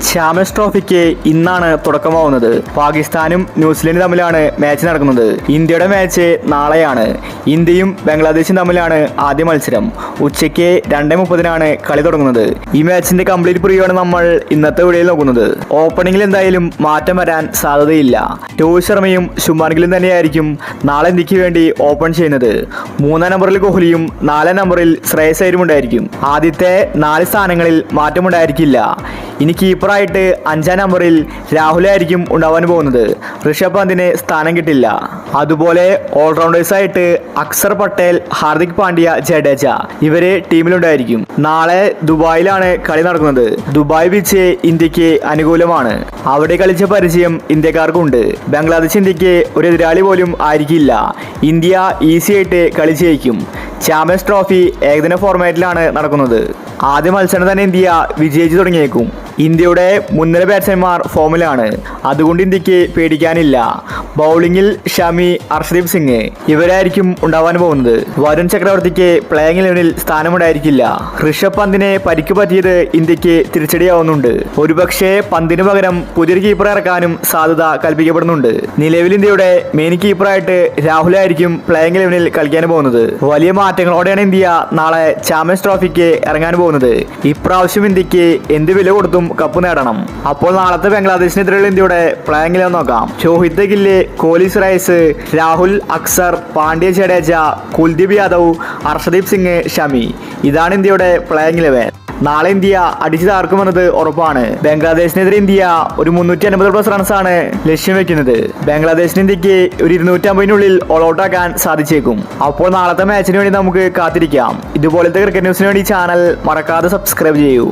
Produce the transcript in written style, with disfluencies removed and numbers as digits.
Champions ട്രോഫിക്ക് ഇന്നാണ് തുടക്കമാവുന്നത്. പാകിസ്ഥാനും ന്യൂസിലൻഡും തമ്മിലാണ് മാച്ച് നടക്കുന്നത്. ഇന്ത്യയുടെ മാച്ച് നാളെയാണ്. ഇന്ത്യയും ബംഗ്ലാദേശും തമ്മിലാണ് ആദ്യ മത്സരം. ഉച്ചയ്ക്ക് 2:30 കളി തുടങ്ങുന്നത്. ഈ മാച്ചിന്റെ കംപ്ലീറ്റ് പ്രിവ്യൂ ആണ് നമ്മൾ ഇന്നത്തെ വീഡിയോയിൽ നോക്കുന്നത്. ഓപ്പണിംഗിൽ എന്തായാലും മാറ്റം വരാൻ സാധ്യതയില്ല. രോഹിത് ശർമ്മയും ശുഭ്മാൻ ഗില്ലും തന്നെയായിരിക്കും നാളെ ഇന്ത്യക്ക് വേണ്ടി ഓപ്പൺ ചെയ്യുന്നത്. 3-ാം നമ്പറിൽ കോഹ്ലിയും 4-ാം നമ്പറിൽ ശ്രേയസ് അയ്യരും ഉണ്ടായിരിക്കും. ആദ്യത്തെ 4 സ്ഥാനങ്ങളിൽ മാറ്റമുണ്ടായിരിക്കില്ല. ഇനി കീപ്പറായിട്ട് 5-ാം നമ്പറിൽ രാഹുലായിരിക്കും ഉണ്ടാവാൻ പോകുന്നത്. ഋഷഭ് പന്തിന് സ്ഥാനം കിട്ടില്ല. അതുപോലെ ഓൾറൗണ്ടേഴ്സായിട്ട് അക്സർ പട്ടേൽ, ഹാർദിക് പാണ്ഡ്യ, ജഡേജ ഇവര് ടീമിലുണ്ടായിരിക്കും. നാളെ ദുബായിലാണ് കളി നടക്കുന്നത്. ദുബായ് പിച്ച് ഇന്ത്യക്ക് അനുകൂലമാണ്. അവിടെ കളിച്ച പരിചയം ഇന്ത്യക്കാർക്കുണ്ട്. ബംഗ്ലാദേശ് ഇന്ത്യക്ക് ഒരു എതിരാളി പോലും ആയിരിക്കില്ല. ഇന്ത്യ ഈസി ആയിട്ട് കളി ജയിക്കും. ചാമ്പ്യൻസ് ട്രോഫി ഏകദിന ഫോർമാറ്റിലാണ് നടക്കുന്നത്. ആദ്യ മത്സരം തന്നെ ഇന്ത്യ വിജയിച്ചു തുടങ്ങിയേക്കും. ഇന്ത്യയുടെ മുൻനിര ബാറ്റ്സ്മാൻമാർ ഫോമിലാണ്. അതുകൊണ്ട് ഇന്ത്യക്ക് പേടിക്കാനില്ല. ബൗളിംഗിൽ ഷമി, അർഷദീപ് സിംഗ് ഇവരായിരിക്കും ഉണ്ടാവാൻ പോകുന്നത്. വരുൺ ചക്രവർത്തിക്ക് പ്ലേയിങ് ഇലവനിൽ സ്ഥാനമുണ്ടായിരിക്കില്ല. ഋഷഭ് പന്തിനെ പരിക്ക് പറ്റിയത് ഇന്ത്യക്ക് തിരിച്ചടിയാവുന്നുണ്ട്. ഒരുപക്ഷെ പന്തിന് പകരം പുതിയൊരു കീപ്പർ ഇറക്കാനും സാധ്യത കൽപ്പിക്കപ്പെടുന്നുണ്ട്. നിലവിൽ ഇന്ത്യയുടെ മെയിൻ കീപ്പറായിട്ട് രാഹുലായിരിക്കും പ്ലേയിങ് ഇലവനിൽ കളിക്കാൻ പോകുന്നത്. വലിയ മാറ്റങ്ങളോടെയാണ് ഇന്ത്യ നാളെ ചാമ്പ്യൻസ് ട്രോഫിക്ക് ഇറങ്ങാൻ പോകുന്നത്. ഇപ്രാവശ്യം ഇന്ത്യക്ക് എന്ത് വില കൊടുത്തും കപ്പ് നേടണം. അപ്പോൾ നാളത്തെ ബംഗ്ലാദേശിനെതിരെയുള്ള ഇന്ത്യയുടെ പ്ലേയിങ് ഇലവൻ നോക്കാം. രോഹിത് ഗില്ല്, കോഹ്ലി, ശ്രേയസ്, രാഹുൽ, അക്സർ, പാണ്ഡ്യ, ജഡേജ, കുൽദീപ് യാദവ്, അർഷദീപ് സിംഗ്, ഷമി ഇതാണ് ഇന്ത്യയുടെ പ്ലേയിങ് ഇലവൻ. നാളെ ഇന്ത്യ അടിച്ചു താർക്കുമെന്നത് ഉറപ്പാണ്. ബംഗ്ലാദേശിനെതിരെ ഇന്ത്യ ഒരു 350+ റൺസാണ് ലക്ഷ്യം വെക്കുന്നത്. ബംഗ്ലാദേശിന് ഇന്ത്യക്ക് ഒരു 250-നുള്ളിൽ ഓൾ ഔട്ട് ആക്കാൻ സാധിച്ചേക്കും. അപ്പോൾ നാളത്തെ മാച്ചിന് വേണ്ടി നമുക്ക് കാത്തിരിക്കാം. ഇതുപോലത്തെ ക്രിക്കറ്റ് ന്യൂസിന് വേണ്ടി ചാനൽ മറക്കാതെ സബ്സ്ക്രൈബ് ചെയ്യൂ.